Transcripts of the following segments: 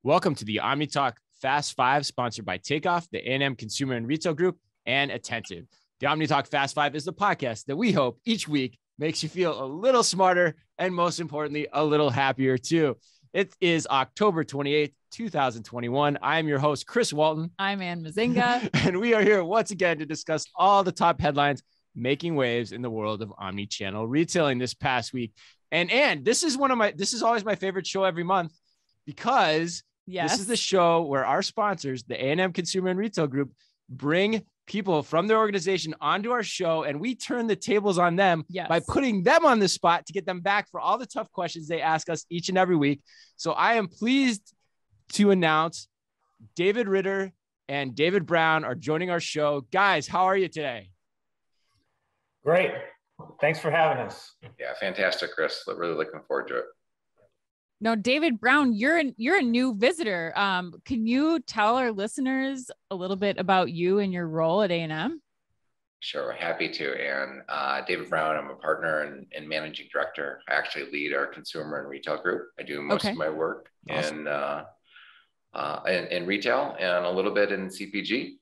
Welcome to the OmniTalk Fast Five, sponsored by Takeoff, the A&M Consumer and Retail Group, and Attentive. The OmniTalk Fast Five is the podcast that we hope each week makes you feel a little smarter and, most importantly, a little happier too. It is October 28th, 2021. I am your host, Chris Walton. I'm Ann Mazinga. And we are here once again to discuss all the top headlines making waves in the world of omni-channel retailing this past week. And this is always my favorite show every month, because this is the show where our sponsors, the A&M Consumer and Retail Group, bring people from their organization onto our show, and we turn the tables on them by putting them on the spot to get them back for all the tough questions they ask us each and every week. So I am pleased to announce David Ritter and David Brown are joining our show. Guys, how are you today? Great. Thanks for having us. Yeah, fantastic, Chris. Really looking forward to it. Now, David Brown, you're a new visitor. Can you tell our listeners a little bit about you and your role at A&M? Sure, happy to. And David Brown, I'm a partner and managing director. I actually lead our consumer and retail group. I do most of my work in retail and a little bit in CPG.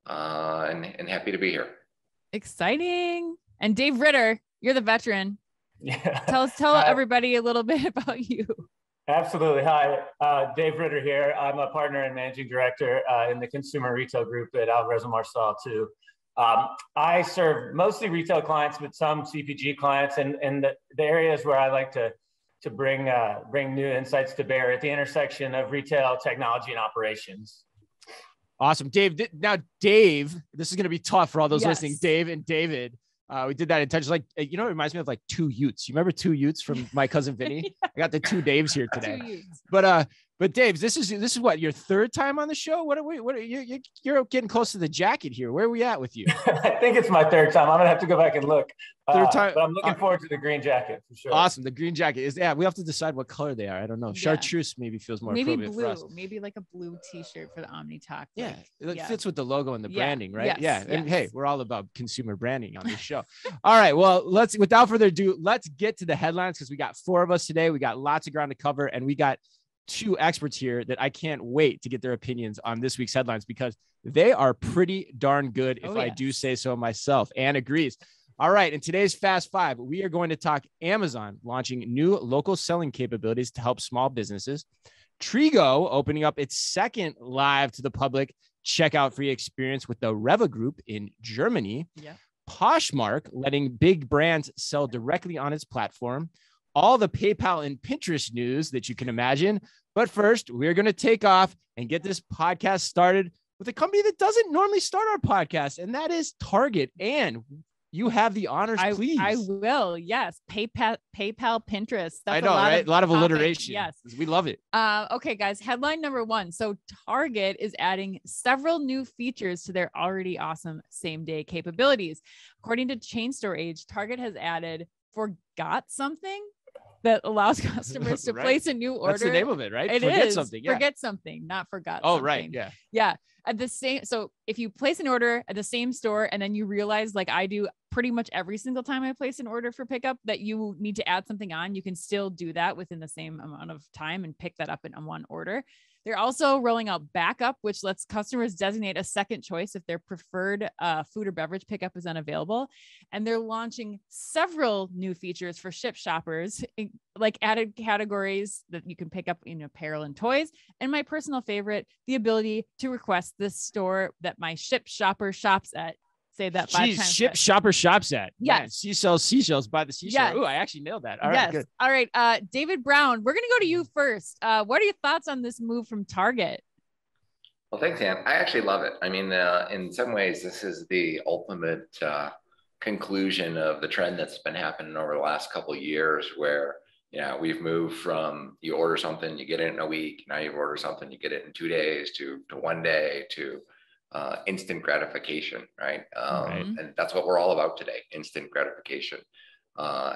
And happy to be here. Exciting. And Dave Ritter, you're the veteran. Yeah. Tell everybody a little bit about you. Absolutely. Hi, Dave Ritter here. I'm a partner and managing director in the consumer retail group at Alvarez & Marsal too. I serve mostly retail clients, but some CPG clients, and the areas where I like to bring new insights to bear at the intersection of retail, technology, and operations. Awesome. Dave, Dave, this is going to be tough for all those listening, Dave and David. We did that intentionally. Like, it reminds me of like two Utes. You remember two Utes from my cousin Vinny? I got the two Daves here today. But Dave, this is what, your third time on the show? You're getting close to the jacket here. Where are we at with you? I think it's my third time. I'm gonna have to go back and look. Third time. But I'm looking forward to the green jacket for sure. Awesome. The green jacket is, we have to decide what color they are. I don't know. Chartreuse maybe feels more appropriate blue, for us. maybe like a blue t-shirt for the OmniTalk. Yeah. It fits with the logo and the branding, right? And hey, we're all about consumer branding on this show. All right. Well, without further ado, let's get to the headlines, because we got four of us today. We got lots of ground to cover, and we got two experts here that I can't wait to get their opinions on this week's headlines, because they are pretty darn good, if I do say so myself. Anne agrees. All right. In today's Fast Five, we are going to talk Amazon launching new local selling capabilities to help small businesses, Trigo opening up its second live to the public checkout free experience with the REWE Group in Germany, Poshmark letting big brands sell directly on its platform, all the PayPal and Pinterest news that you can imagine. But first, we're going to take off and get this podcast started with a company that doesn't normally start our podcast, and that is Target. And you have the honors, please. I will. Yes. PayPal, Pinterest. That's I know, right? A lot of alliteration. Yes. We love it. Okay, guys. Headline number one. So Target is adding several new features to their already awesome same-day capabilities. According to Chain Store Age, Target has added Forgot Something that allows customers to place a new order. That's the name of it, right? Forget something, not forgot something. Oh, right. Yeah. Yeah. So if you place an order at the same store and then you realize, like I do pretty much every single time I place an order for pickup, that you need to add something on, you can still do that within the same amount of time and pick that up in one order. They're also rolling out backup, which lets customers designate a second choice if their preferred food or beverage pickup is unavailable. And they're launching several new features for Ship shoppers, like added categories that you can pick up in apparel and toys. And my personal favorite, the ability to request the store that my Ship shopper shops at. Say that 5 times. Ship shopper shops at. Yes. Man, she sells seashells by the seashore. Yes. Ooh, I actually nailed that. All right, good. All right. David Brown, we're going to go to you first. What are your thoughts on this move from Target? Well, thanks, Ann. I actually love it. I mean, in some ways, this is the ultimate conclusion of the trend that's been happening over the last couple of years, where we've moved from you order something, you get it in a week. Now you order something, you get it in 2 days, to 1 day, to instant gratification, right? And that's what we're all about today, instant gratification.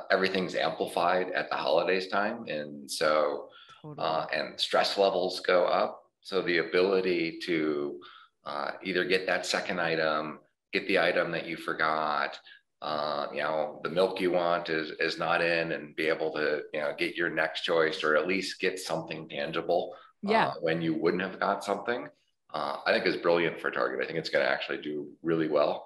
Everything's amplified at the holidays time. And so, and stress levels go up. So the ability to either get that second item, get the item that you forgot, the milk you want is not in, and be able to, get your next choice, or at least get something tangible when you wouldn't have got something, I think is brilliant for Target. I think it's going to actually do really well.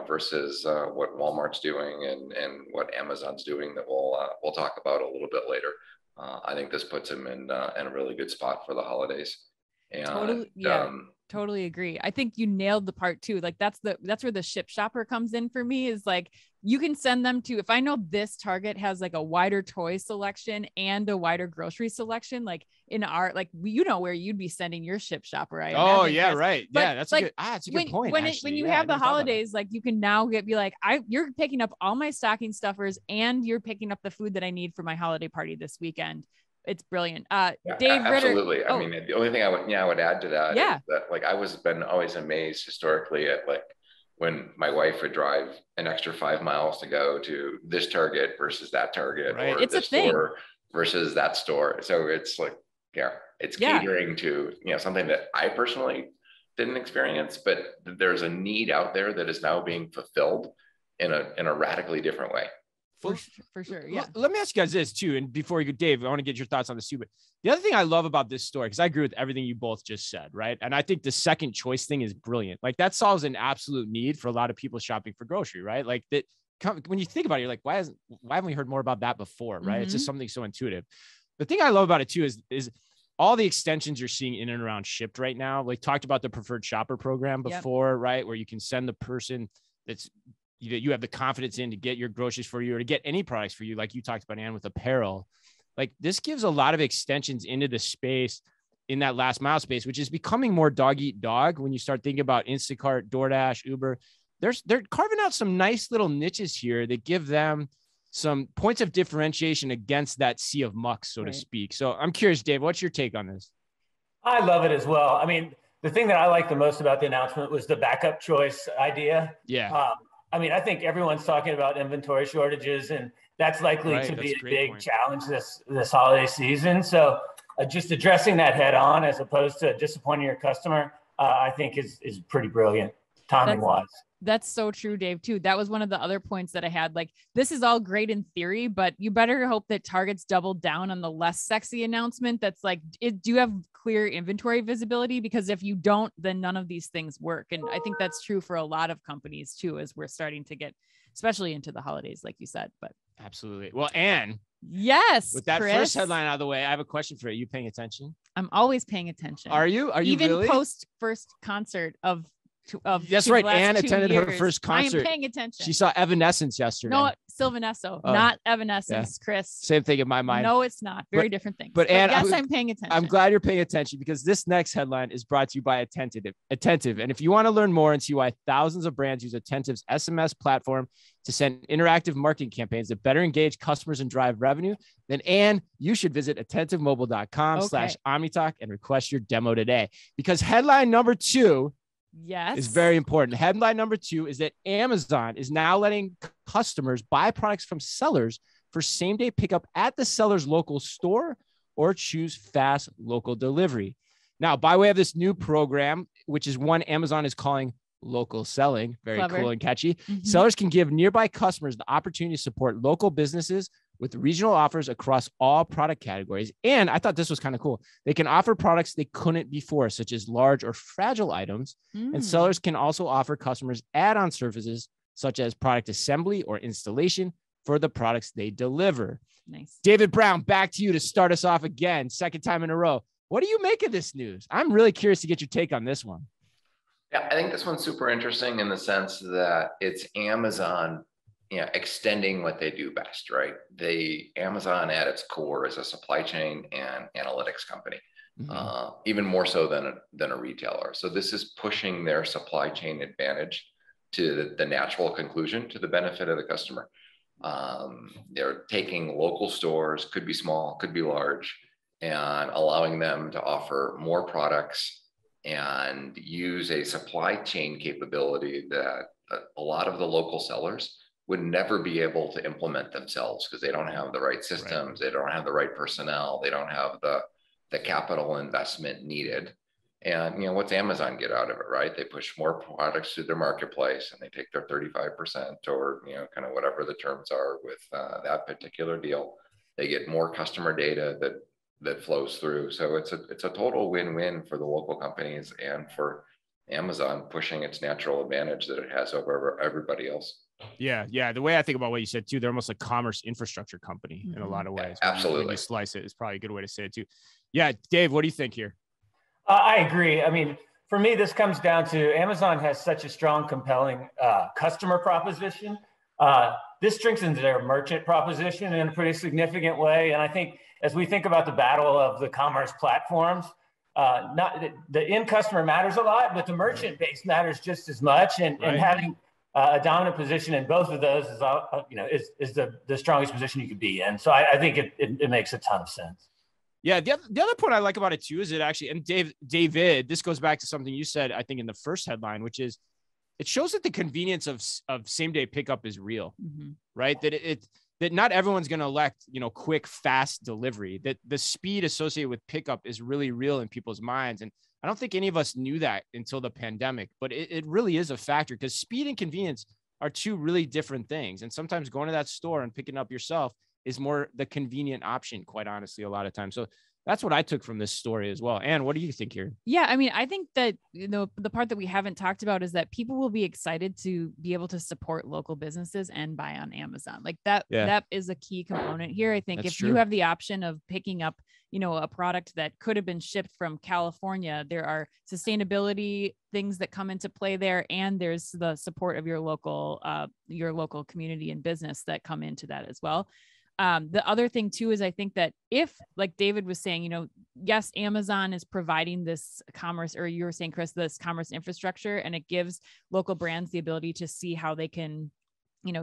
Versus what Walmart's doing and what Amazon's doing that we'll talk about a little bit later. I think this puts them in a really good spot for the holidays. And, totally agree. I think you nailed the part too. Like that's where the ship shopper comes in for me, is like, you can send them to, if I know this Target has like a wider toy selection and a wider grocery selection, like in our, like, you know, where you'd be sending your ship shopper. I imagine, yeah, Chris. right. But yeah, that's like, a good point. When you have the holidays, like you can now be like, you're picking up all my stocking stuffers and you're picking up the food that I need for my holiday party this weekend. It's brilliant. Dave Ritter. Absolutely. I mean, the only thing I would add to that is that, like, I was been always amazed historically at, like, when my wife would drive an extra 5 miles to go to this Target versus that Target, or it's this store versus that store. So it's like, it's catering to, something that I personally didn't experience, but there's a need out there that is now being fulfilled in a radically different way. For sure. Yeah. Let me ask you guys this too. And before you go, Dave, I want to get your thoughts on this too. But the other thing I love about this store, because I agree with everything you both just said, right? And I think the second choice thing is brilliant. Like that solves an absolute need for a lot of people shopping for grocery, right? Like that, when you think about it, you're like, why haven't we heard more about that before? Right. It's just something so intuitive. The thing I love about it too is all the extensions you're seeing in and around Shipped right now. Like talked about the preferred shopper program before, right? Where you can send the person that you have the confidence in to get your groceries for you, or to get any products for you. Like you talked about, Ann, with apparel. Like this gives a lot of extensions into the space in that last mile space, which is becoming more dog eat dog. When you start thinking about Instacart, DoorDash, Uber, they're carving out some nice little niches here that give them some points of differentiation against that sea of muck, so to speak. So I'm curious, Dave, what's your take on this? I love it as well. I mean, the thing that I like the most about the announcement was the backup choice idea. Yeah. I mean, I think everyone's talking about inventory shortages, and that's likely to be a big challenge this holiday season. So just addressing that head on, as opposed to disappointing your customer, I think is pretty brilliant timing wise. That's so true, Dave, too. That was one of the other points that I had. Like, this is all great in theory, but you better hope that Target's doubled down on the less sexy announcement. That's like, do you have clear inventory visibility? Because if you don't, then none of these things work. And I think that's true for a lot of companies too, as we're starting to get, especially into the holidays, like you said. But absolutely. Well, Ann. Yes. With that first headline out of the way, I have a question for you. Are you paying attention? I'm always paying attention. Are you even really? Post first concert of that's right. Ann attended her first concert. I am paying attention. She saw Evanescence yesterday. No, Sylvanesso, not Evanescence, Chris. Same thing in my mind. No, it's not. Very different things. But Ann, yes, I'm paying attention. I'm glad you're paying attention, because this next headline is brought to you by Attentive. And if you want to learn more and see why thousands of brands use Attentive's SMS platform to send interactive marketing campaigns that better engage customers and drive revenue, then Ann, you should visit attentivemobile.com/OmniTalk and request your demo today. Because headline number 2 is very important. Headline number 2 is that Amazon is now letting customers buy products from sellers for same-day pickup at the seller's local store, or choose fast local delivery. Now, by way of this new program, which is one Amazon is calling local selling, very cool and catchy, sellers can give nearby customers the opportunity to support local businesses with regional offers across all product categories. And I thought this was kind of cool. They can offer products they couldn't before, such as large or fragile items. And sellers can also offer customers add-on services, such as product assembly or installation for the products they deliver. Nice. David Brown, back to you to start us off again, second time in a row. What do you make of this news? I'm really curious to get your take on this one. Yeah, I think this one's super interesting in the sense that it's Amazon, extending what they do best, right? Amazon at its core is a supply chain and analytics company, even more so than a retailer. So this is pushing their supply chain advantage to the natural conclusion, to the benefit of the customer. They're taking local stores, could be small, could be large, and allowing them to offer more products and use a supply chain capability that a lot of the local sellers would never be able to implement themselves, because they don't have the right systems, they don't have the right personnel, they don't have the capital investment needed. And what's Amazon get out of it, right? They push more products to their marketplace, and they take their 35%, or kind of whatever the terms are with that particular deal. They get more customer data that that flows through. So it's a total win-win for the local companies and for Amazon pushing its natural advantage that it has over everybody else. Yeah. Yeah. The way I think about what you said too, they're almost like commerce infrastructure company in a lot of ways. Absolutely. When you slice it, it's probably a good way to say it too. Yeah. Dave, what do you think here? I agree. I mean, for me, this comes down to Amazon has such a strong, compelling customer proposition. This strengthens their merchant proposition in a pretty significant way. And I think as we think about the battle of the commerce platforms, not the end customer matters a lot, but the merchant base matters just as much. And having a dominant position in both of those is the strongest position you could be in. So I think it makes a ton of sense. Yeah. The other point I like about it too is it actually, and David, this goes back to something you said, I think in the first headline, which is it shows that the convenience of same day pickup is real, right? That not everyone's going to elect, quick, fast delivery, that the speed associated with pickup is really real in people's minds. And I don't think any of us knew that until the pandemic, but it really is a factor because speed and convenience are two really different things. And sometimes going to that store and picking up yourself is more the convenient option, quite honestly, a lot of times. So that's what I took from this story as well. And what do you think here? Yeah, I mean, I think that, the part that we haven't talked about is that people will be excited to be able to support local businesses and buy on Amazon. Like that is a key component here. I think if you have the option of picking up, a product that could have been shipped from California, there are sustainability things that come into play there. And there's the support of your local community and business that come into that as well. The other thing too, is I think that if, like David was saying, yes, Amazon is providing this commerce, or you were saying, Chris, this commerce infrastructure, and it gives local brands the ability to see how they can,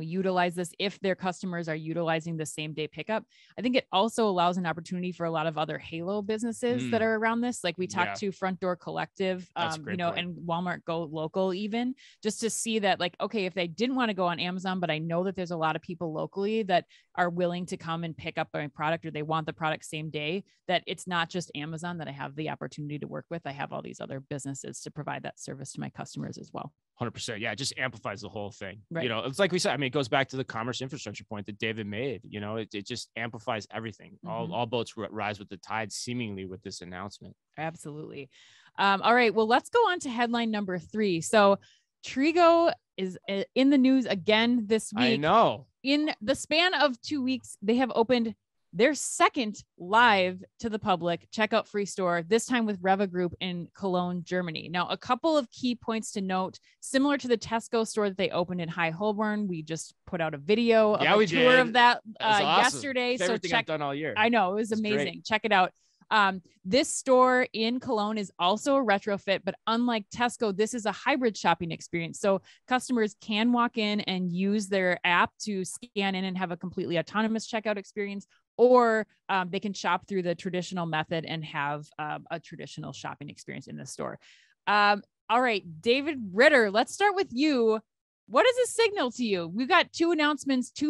utilize this if their customers are utilizing the same day pickup. I think it also allows an opportunity for a lot of other Halo businesses that are around this. Like we talked to Front Door Collective, and Walmart Go Local, even just to see that, like, okay, if they didn't want to go on Amazon, but I know that there's a lot of people locally that are willing to come and pick up a product, or they want the product same day, that it's not just Amazon that I have the opportunity to work with. I have all these other businesses to provide that service to my customers as well. 100%. Yeah. It just amplifies the whole thing. Right. It's like we said, I mean, it goes back to the commerce infrastructure point that David made, it just amplifies everything. All boats rise with the tide, seemingly, with this announcement. Absolutely. All right. Well, let's go on to headline number 3. So Trigo is in the news again this week. I know. In the span of 2 weeks, they have opened their second live to the public checkout free store, this time with REWE Group in Cologne, Germany. Now, a couple of key points to note: similar to the Tesco store that they opened in High Holborn, we just put out a video of a tour of that yesterday. So check, I've done all year. I know, it was amazing. Great. Check it out. This store in Cologne is also a retrofit, but unlike Tesco, this is a hybrid shopping experience. So customers can walk in and use their app to scan in and have a completely autonomous checkout experience, or they can shop through the traditional method and have a traditional shopping experience in the store. All right, David Ritter, let's start with you. What does this signal to you? We've got two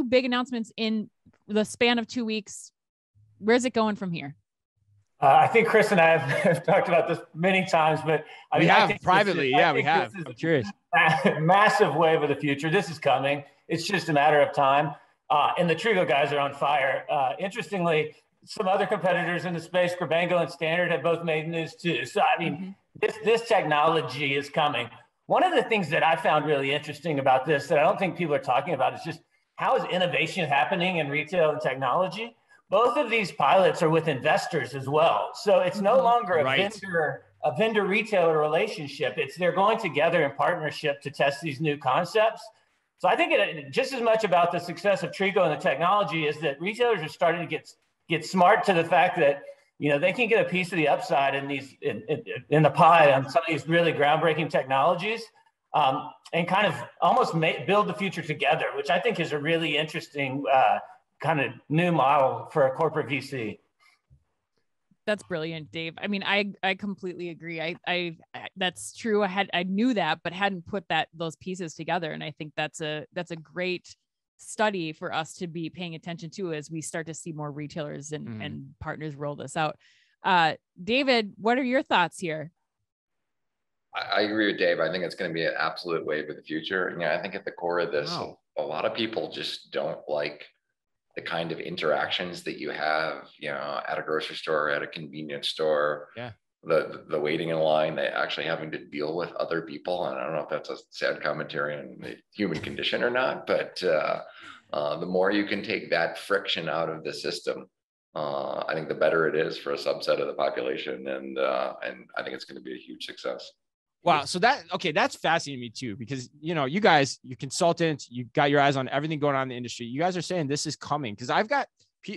big announcements in the span of 2 weeks. Where's it going from here? I think Chris and I have talked about this many times, but we have privately. Yeah, we have. I'm curious. Massive wave of the future. This is coming. It's just a matter of time. And the Trigo guys are on fire. Interestingly, some other competitors in the space, Grabango and Standard, have both made news too. So, I mean, this technology is coming. One of the things that I found really interesting about this that I don't think people are talking about is just how is innovation happening in retail and technology. Both of these pilots are with investors as well. So it's no longer a vendor retailer relationship. They're going together in partnership to test these new concepts. So I think just as much about the success of Trigo and the technology is that retailers are starting to get smart to the fact that, they can get a piece of the upside in the pie on some of these really groundbreaking technologies, and kind of almost build the future together, which I think is a really interesting kind of new model for a corporate VC. That's brilliant, Dave. I mean, I completely agree. I that's true. I knew that, but hadn't put those pieces together. And I think that's a great study for us to be paying attention to as we start to see more retailers and partners roll this out. David, what are your thoughts here? I agree with Dave. I think it's going to be an absolute wave of the future. I think at the core of this, a lot of people just don't like the kind of interactions that you have, at a grocery store, at a convenience store. Yeah. The waiting in line, they actually having to deal with other people. And I don't know if that's a sad commentary on the human condition or not, but the more you can take that friction out of the system, I think the better it is for a subset of the population. And I think it's going to be a huge success. Wow. So that's fascinating to me too, because, you guys, you're consultants, you got your eyes on everything going on in the industry. You guys are saying this is coming, because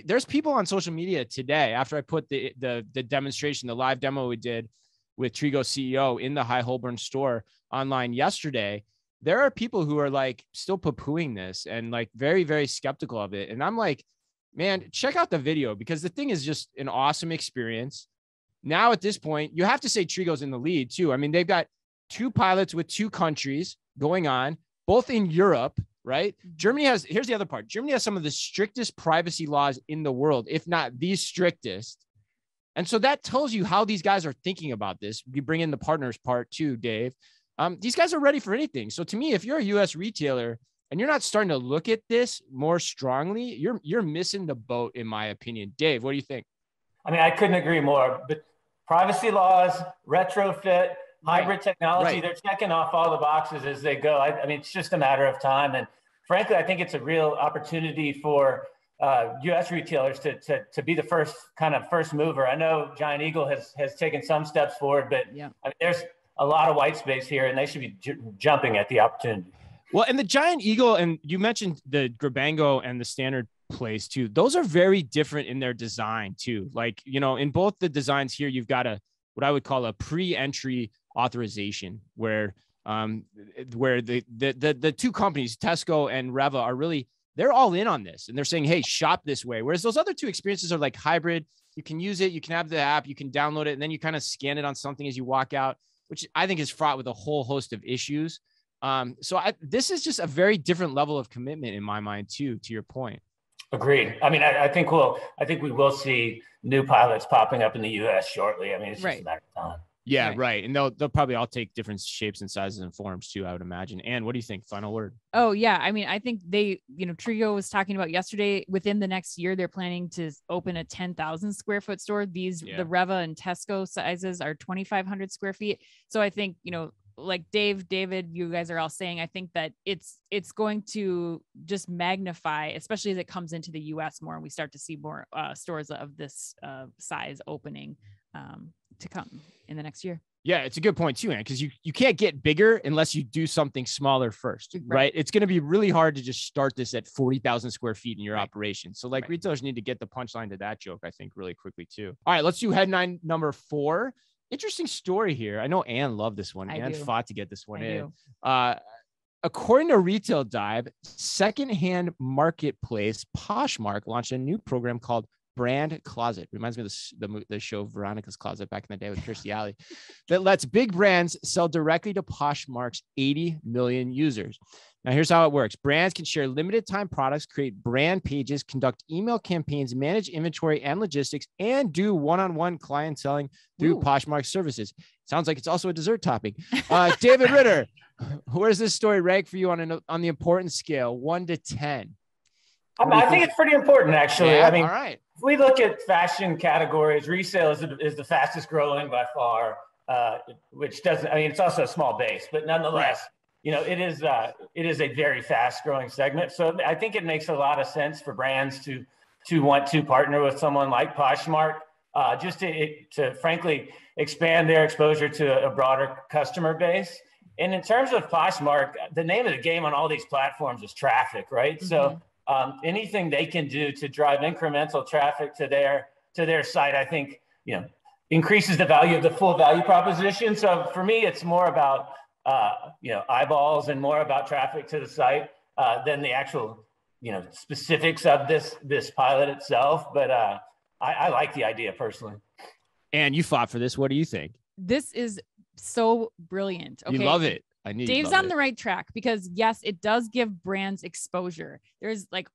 there's people on social media today, after I put the demonstration, the live demo we did with Trigo CEO in the High Holborn store online yesterday, there are people who are like still poo-pooing this and like very, very skeptical of it. And I'm like, man, check out the video, because the thing is just an awesome experience. Now at this point, you have to say Trigo's in the lead too. I mean, they've got 2 pilots with 2 countries going on, both in Europe, right? Here's the other part. Germany has some of the strictest privacy laws in the world, if not the strictest. And so that tells you how these guys are thinking about this. You bring in the partners part too, Dave. These guys are ready for anything. So to me, if you're a US retailer and you're not starting to look at this more strongly, you're missing the boat, in my opinion. Dave, what do you think? I mean, I couldn't agree more, but privacy laws, retrofit, hybrid technology, they're checking off all the boxes as they go. I mean, it's just a matter of time. And frankly, I think it's a real opportunity for U.S. retailers to be the first mover. I know Giant Eagle has taken some steps forward, but I mean, there's a lot of white space here, and they should be jumping at the opportunity. Well, and the Giant Eagle, and you mentioned the Grabango and the Standard Place too. Those are very different in their design too. Like, in both the designs here, you've got what I would call a pre-entry authorization, where the 2 companies, Tesco and REWE, they're all in on this, and they're saying, hey, shop this way. Whereas those other 2 experiences are like hybrid. You can use it, you can have the app, you can download it, and then you kind of scan it on something as you walk out, which I think is fraught with a whole host of issues. This is just a very different level of commitment in my mind too, to your point. Agreed. I mean, I think we will see new pilots popping up in the U.S. shortly. I mean, it's just a matter of time. Yeah, right. And they'll probably all take different shapes and sizes and forms too, I would imagine. And what do you think? Final word. Oh yeah. I mean, I think Trigo was talking about yesterday, within the next year, they're planning to open a 10,000 square foot store. The REWE and Tesco sizes are 2,500 square feet. So I think, like David, you guys are all saying, I think that it's going to just magnify, especially as it comes into the US more, and we start to see more stores of this size opening to come in the next year. Yeah, it's a good point too, Ann, because you can't get bigger unless you do something smaller first, right? It's going to be really hard to just start this at 40,000 square feet in your operation. So retailers need to get the punchline to that joke, I think, really quickly too. All right, let's do headline number 4. Interesting story here. I know Ann loved this one. Ann fought to get this one in. According to Retail Dive, secondhand marketplace Poshmark launched a new program called Brand Closet. Reminds me of the show Veronica's Closet back in the day with Kirstie Alley, that lets big brands sell directly to Poshmark's 80 million users. Now, here's how it works. Brands can share limited time products, create brand pages, conduct email campaigns, manage inventory and logistics, and do one-on-one client selling through Poshmark services. Sounds like it's also a dessert topping. David Ritter, where's this story rank for you on the importance scale, 1 to 10? I think it's pretty important, actually. Yeah? I mean, all right. If we look at fashion categories, resale is the fastest growing by far, which doesn't, I mean, it's also a small base, but nonetheless, it is a very fast growing segment. So I think it makes a lot of sense for brands to want to partner with someone like Poshmark, just to frankly expand their exposure to a broader customer base. And in terms of Poshmark, the name of the game on all these platforms is traffic, right? Mm-hmm. So anything they can do to drive incremental traffic to their site, I think, increases the value of the full value proposition. So for me, it's more about, eyeballs and more about traffic to the site than the actual, specifics of this pilot itself. But I like the idea personally. And you fought for this. What do you think? This is so brilliant. Okay. You love it. Dave's on the right track, because yes, it does give brands exposure. There's like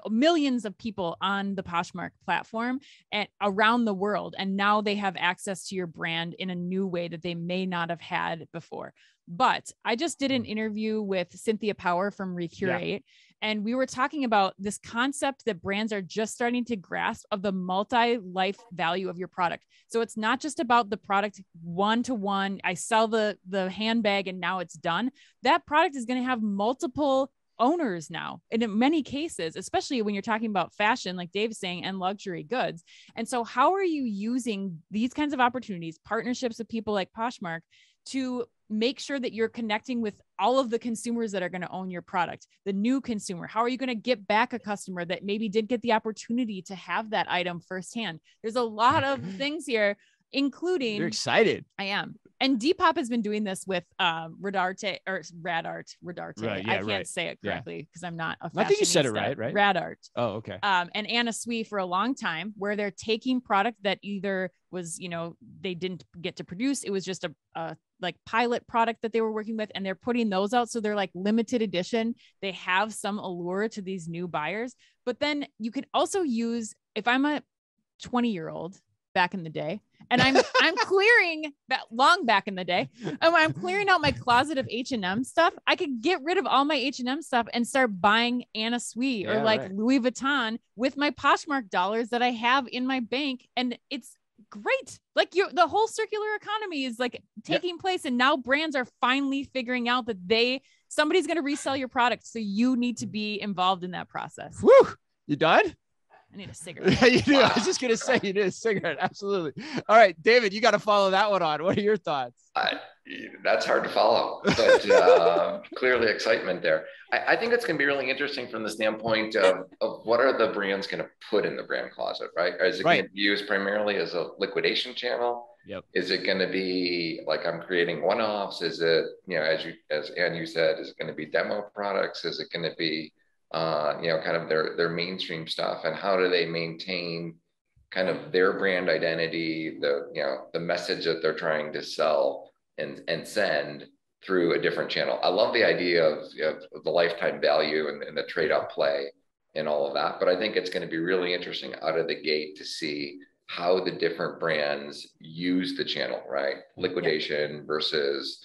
millions of people on the Poshmark platform and around the world. And now they have access to your brand in a new way that they may not have had before. But I just did an interview with Cynthia Power from Recurate, And we were talking about this concept that brands are just starting to grasp of the multi-life value of your product. So it's not just about the product one-to-one. I sell the handbag and now it's done. That product is going to have multiple owners now, and in many cases, especially when you're talking about fashion, like Dave's saying, and luxury goods. And so how are you using these kinds of opportunities, partnerships with people like Poshmark, to make sure that you're connecting with all of the consumers that are going to own your product, the new consumer? How are you going to get back a customer that maybe did get the opportunity to have that item firsthand? There's a lot of things here, including— You're excited. I am. And Depop has been doing this with Radarte. Right, yeah, I can't say it correctly because I'm not a fashionista. I think you said it right? Radart. Oh, okay. And Anna Sui for a long time, where they're taking product that either was, they didn't get to produce. It was just a like pilot product that they were working with, and they're putting those out. So they're like limited edition. They have some allure to these new buyers. But then you can also use, if I'm a 20-year-old back in the day, and I'm clearing that long back in the day, and I'm clearing out my closet of H&M stuff, I could get rid of all my H&M stuff and start buying Anna Sui or Louis Vuitton with my Poshmark dollars that I have in my bank. And it's great. Like the whole circular economy is like taking place. And now brands are finally figuring out that somebody's going to resell your product. So you need to be involved in that process. Woo! You done? I need a cigarette. You do. I was just going to say you need a cigarette. Absolutely. All right, David, you got to follow that one on. What are your thoughts? That's hard to follow, but clearly excitement there. I think it's going to be really interesting from the standpoint of what are the brands going to put in the brand closet, right? Is it going to be used primarily as a liquidation channel? Yep. Is it going to be like I'm creating one-offs? Is it, as Ann, you said, is it going to be demo products? Is it going to be kind of their mainstream stuff, and how do they maintain kind of their brand identity, the message that they're trying to sell and send through a different channel. I love the idea of the lifetime value and the trade-up play and all of that, but I think it's going to be really interesting out of the gate to see how the different brands use the channel, right? Liquidation versus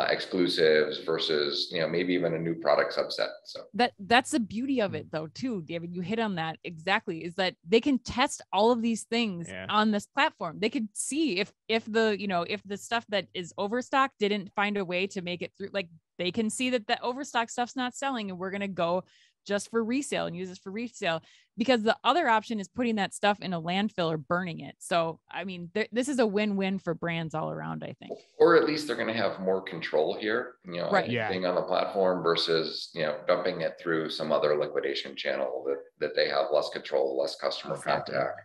exclusives versus, maybe even a new product subset. So that's the beauty of it though, too, David, you hit on that exactly, is that they can test all of these things on this platform. They could see if the stuff that is overstock didn't find a way to make it through, like they can see that the overstock stuff's not selling and we're going to go just for resale and use this for resale, because the other option is putting that stuff in a landfill or burning it. So, I mean, this is a win-win for brands all around, I think. Or at least they're going to have more control here, being on the platform versus, dumping it through some other liquidation channel that they have less control, less customer contact.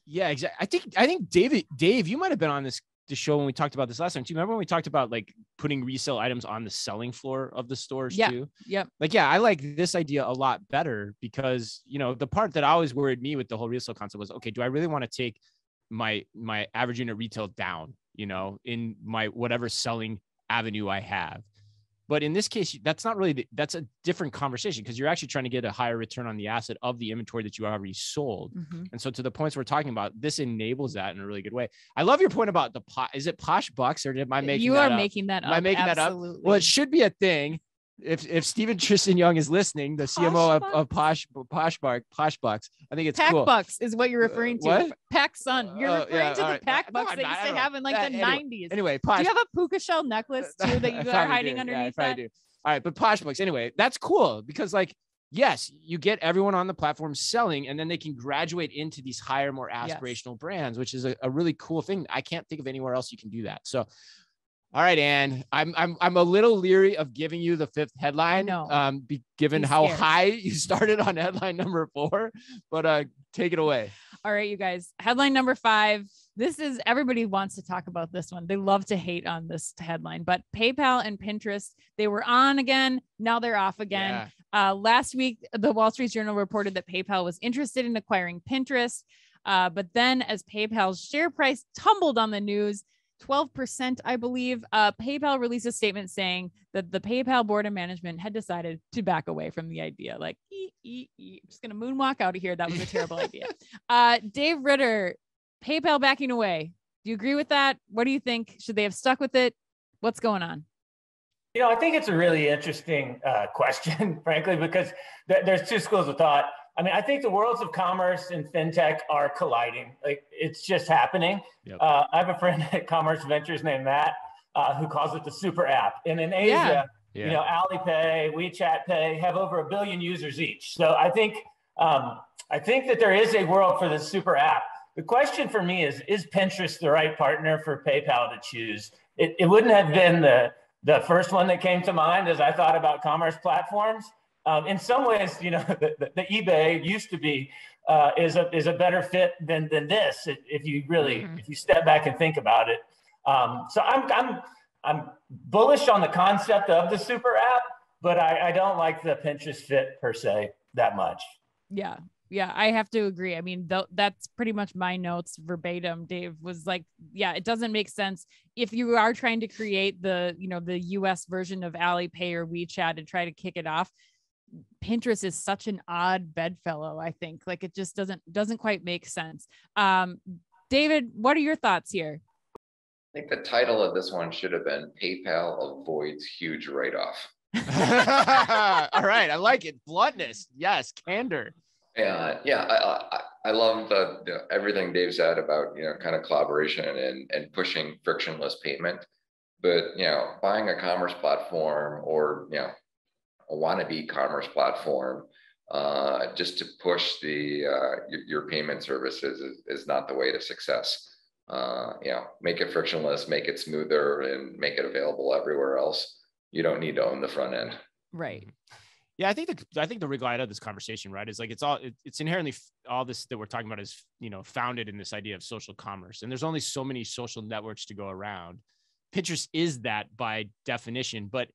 Yeah, exactly. I think Dave, you might've been on the show when we talked about this last time. Do you remember when we talked about like putting resale items on the selling floor of the stores too? Yep. Like, I like this idea a lot better because, the part that always worried me with the whole resale concept was, okay, do I really want to take my average unit retail down, in my whatever selling avenue I have? But in this case, that's not really, that's a different conversation because you're actually trying to get a higher return on the asset of the inventory that you already sold. Mm-hmm. And so to the points we're talking about, this enables that in a really good way. I love your point about is it Posh Bucks or am I making that up? Making that up. Am I making Absolutely. that up? Well, it should be a thing. If Stephen Tristan Young is listening, the CMO of Poshmark, Posh Bucks, I think it's Pack cool. Bucks is what you're referring to. What? Pack Sun. You're referring to the Pack Bucks that used to have in like the 90s. Anyway, do you have a puka shell necklace too that you are hiding underneath that? Do. All right, but Posh Bucks. Anyway, that's cool because yes, you get everyone on the platform selling, and then they can graduate into these higher, more aspirational brands, which is a really cool thing. I can't think of anywhere else you can do that. So. All right, Ann, I'm a little leery of giving you the fifth headline, given how high you started on headline number 4, but take it away. All right, you guys, headline number 5. Everybody wants to talk about this one. They love to hate on this headline, but PayPal and Pinterest, they were on again. Now they're off again. Yeah. Last week, the Wall Street Journal reported that PayPal was interested in acquiring Pinterest. But then as PayPal's share price tumbled on the news, 12%, I believe, PayPal released a statement saying that the PayPal board of management had decided to back away from the idea. Like, I'm just going to moonwalk out of here. That was a terrible idea. Dave Ritter, PayPal backing away. Do you agree with that? What do you think? Should they have stuck with it? What's going on? I think it's a really interesting question, frankly, because there's two schools of thought. I mean, I think the worlds of commerce and fintech are colliding. Like, it's just happening. Yep. I have a friend at Commerce Ventures named Matt, who calls it the super app. And in Asia, Alipay, WeChat Pay have over 1 billion users each. So I think that there is a world for the super app. The question for me is Pinterest the right partner for PayPal to choose? It wouldn't have been the first one that came to mind as I thought about commerce platforms. In some ways, the eBay used to be is a better fit than this if you really if you step back and think about it. So I'm bullish on the concept of the super app, but I don't like the Pinterest fit per se that much. Yeah, I have to agree. I mean, that's pretty much my notes verbatim. Dave was like, yeah, it doesn't make sense if you are trying to create the US version of Alipay or WeChat and try to kick it off. Pinterest is such an odd bedfellow. I think like it just doesn't quite make sense. David, what are your thoughts here? I think the title of this one should have been "PayPal Avoids Huge Write-Off." All right, I like it. Bluntness, yes, candor. I love everything Dave said about kind of collaboration and pushing frictionless payment. But buying a commerce platform or a wannabe commerce platform just to push your payment services is not the way to success. Make it frictionless, make it smoother, and make it available everywhere else. You don't need to own the front end. Right. Yeah, I think the real light of this conversation, right, is like it's inherently all this that we're talking about is founded in this idea of social commerce, and there's only so many social networks to go around. Pinterest is that by definition, but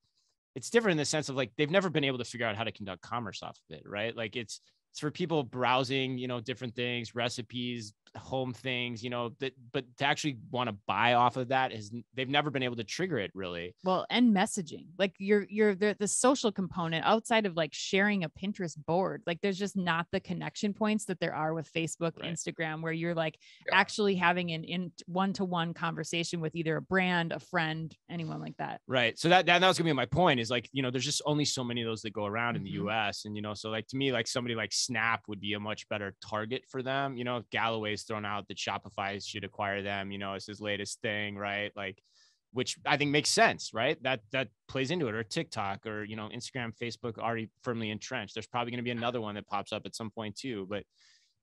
it's different in the sense of like they've never been able to figure out how to conduct commerce off of it, right? Like it's for people browsing, different things, recipes, home things, but to actually want to buy off of that they've never been able to trigger it really. Well, and messaging, like you're the social component outside of like sharing a Pinterest board, like there's just not the connection points that there are with Facebook, right, Instagram, where you're like actually having an one-to-one conversation with either a brand, a friend, anyone like that. Right. So that was gonna be my point is like, there's just only so many of those that go around in the US. And, so like, to me, like somebody like Snap would be a much better target for them. Galloway's thrown out that Shopify should acquire them, it's his latest thing, right? Like, which I think makes sense, right? That plays into it, or TikTok, or, Instagram, Facebook already firmly entrenched. There's probably going to be another one that pops up at some point too. But,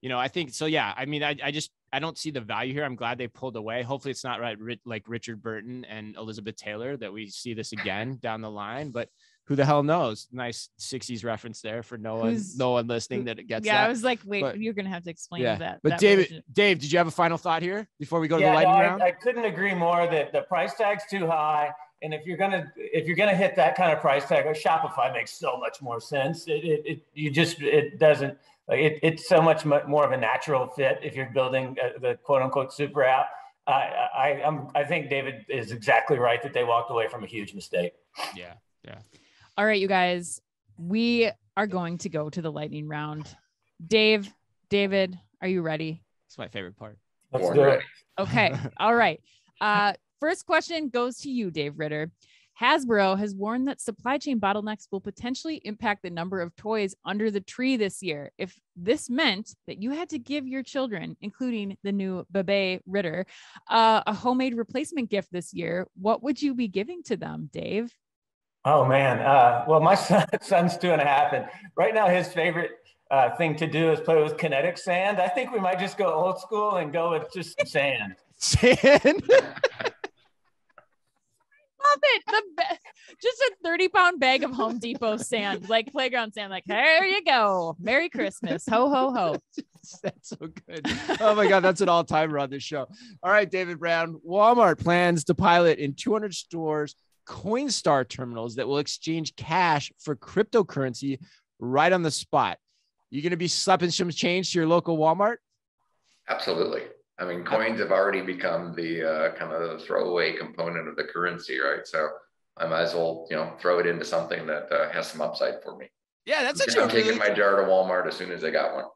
I think so. Yeah. I mean, I don't see the value here. I'm glad they pulled away. Hopefully it's not right. Like Richard Burton and Elizabeth Taylor that we see this again down the line, but who the hell knows? Nice 60s reference there for no one listening that gets that. I was like, wait, you're going to have to explain that. But Dave, did you have a final thought here before we go to the lightning round? I couldn't agree more that the price tag's too high. And if you're gonna hit that kind of price tag, Shopify makes so much more sense. It doesn't. It's so much more of a natural fit if you're building the quote unquote super app. I think David is exactly right that they walked away from a huge mistake. Yeah. All right, you guys, we are going to go to the lightning round. David, are you ready? It's my favorite part. Let's do it. Okay. All right. First question goes to you, Dave Ritter. Hasbro has warned that supply chain bottlenecks will potentially impact the number of toys under the tree this year. If this meant that you had to give your children, including the new Bebe Ritter, a homemade replacement gift this year, what would you be giving to them, Dave? Oh, man. Well, my son's 2.5, and right now his favorite thing to do is play with kinetic sand. I think we might just go old school and go with just some sand. Sand? Love it. Just a 30-pound bag of Home Depot sand, like playground sand. Like, there you go. Merry Christmas. Ho, ho, ho. That's so good. Oh my God, that's an all-timer on this show. All right, David Brown. Walmart plans to pilot in 200 stores Coinstar terminals that will exchange cash for cryptocurrency right on the spot. You going to be slapping some change to your local Walmart? Absolutely. I mean, coins have already become the kind of the throwaway component of the currency, right? So I might as well, throw it into something that has some upside for me. Yeah, that's I'm taking my jar to Walmart as soon as I got one.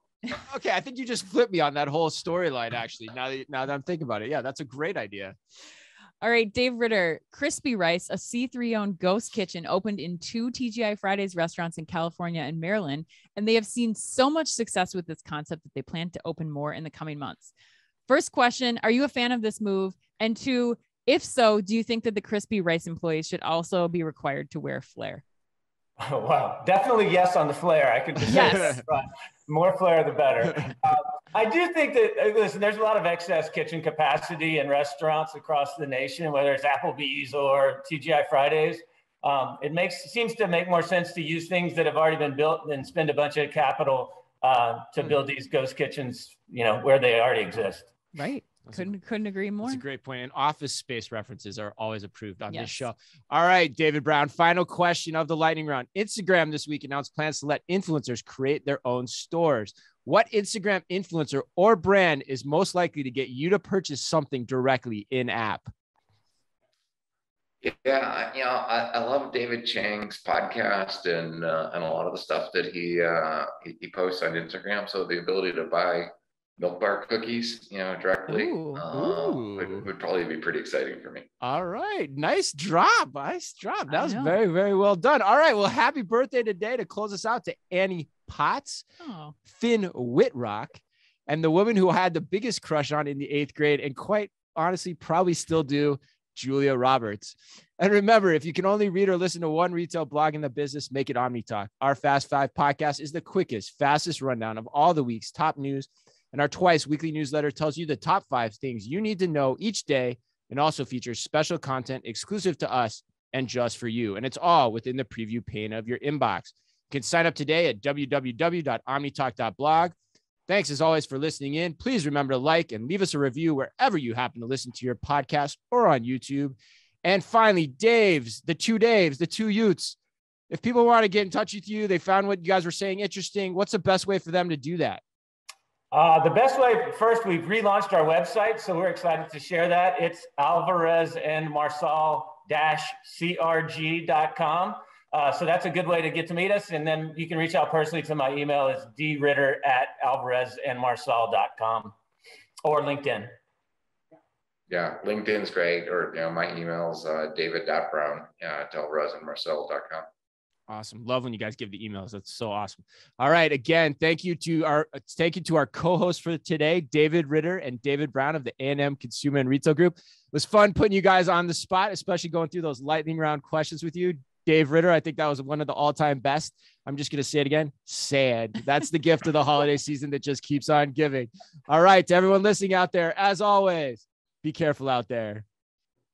Okay, I think you just flipped me on that whole storyline, actually, now that I'm thinking about it. Yeah, that's a great idea. All right, Dave Ritter, Crispy Rice, a C3-owned ghost kitchen, opened in 2 TGI Fridays restaurants in California and Maryland, and they have seen so much success with this concept that they plan to open more in the coming months. First question, are you a fan of this move? And 2, if so, do you think that the Crispy Rice employees should also be required to wear flair? Oh, wow. Definitely yes on the flair. I could just say that. More flair, the better. I do think that, listen, there's a lot of excess kitchen capacity in restaurants across the nation, whether it's Applebee's or TGI Fridays. It seems to make more sense to use things that have already been built than spend a bunch of capital to build these ghost kitchens, where they already exist. Right. Couldn't agree more. That's a great point. And office space references are always approved on this show. All right, David Brown, final question of the lightning round. Instagram this week announced plans to let influencers create their own stores. What Instagram influencer or brand is most likely to get you to purchase something directly in app? Yeah, I love David Chang's podcast and a lot of the stuff that he posts on Instagram. So the ability to buy Milk Bar cookies, directly would probably be pretty exciting for me. All right. Nice drop. That was very, very well done. All right. Well, happy birthday today to close us out to Annie Potts, Finn Whitrock, and the woman who had the biggest crush on in the 8th grade and quite honestly probably still do, Julia Roberts. And remember, if you can only read or listen to one retail blog in the business, make it OmniTalk. Our Fast 5 podcast is the quickest, fastest rundown of all the week's top news. And our twice weekly newsletter tells you the top 5 things you need to know each day and also features special content exclusive to us and just for you. And it's all within the preview pane of your inbox. You can sign up today at www.omnitalk.blog. Thanks as always for listening in. Please remember to like and leave us a review wherever you happen to listen to your podcast or on YouTube. And finally, the two Utes. If people want to get in touch with you, they found what you guys were saying interesting. What's the best way for them to do that? The best way, first, we've relaunched our website, so we're excited to share that. It's alvarezandmarsal-crg.com. So that's a good way to get to meet us. And then you can reach out personally to my email. It's dritter@alvarezandmarsal.com or LinkedIn. Yeah, LinkedIn's great. Or, my email's david.brown@alvarezandmarsal.com. Awesome. Love when you guys give the emails. That's so awesome. All right. Again, thank you to our co-hosts for today, David Ritter and David Brown of the A&M Consumer and Retail Group. It was fun putting you guys on the spot, especially going through those lightning round questions with you. Dave Ritter, I think that was one of the all-time best. I'm just going to say it again. Sad. That's the gift of the holiday season that just keeps on giving. All right. To everyone listening out there, as always, be careful out there.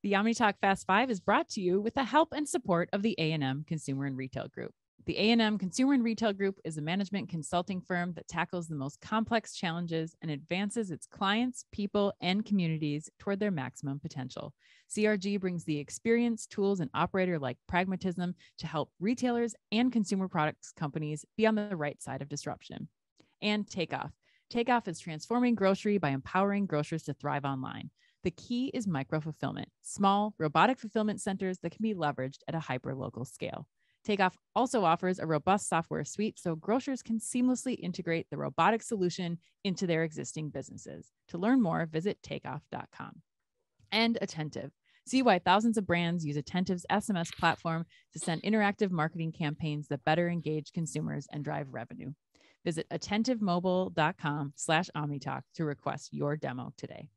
The OmniTalk Fast 5 is brought to you with the help and support of the A&M Consumer and Retail Group. The A&M Consumer and Retail Group is a management consulting firm that tackles the most complex challenges and advances its clients, people, and communities toward their maximum potential. CRG brings the experience, tools, and operator-like pragmatism to help retailers and consumer products companies be on the right side of disruption. And Takeoff. Takeoff is transforming grocery by empowering grocers to thrive online. The key is micro-fulfillment, small, robotic fulfillment centers that can be leveraged at a hyper-local scale. Takeoff also offers a robust software suite so grocers can seamlessly integrate the robotic solution into their existing businesses. To learn more, visit takeoff.com. And Attentive. See why thousands of brands use Attentive's SMS platform to send interactive marketing campaigns that better engage consumers and drive revenue. Visit attentivemobile.com/OmniTalk to request your demo today.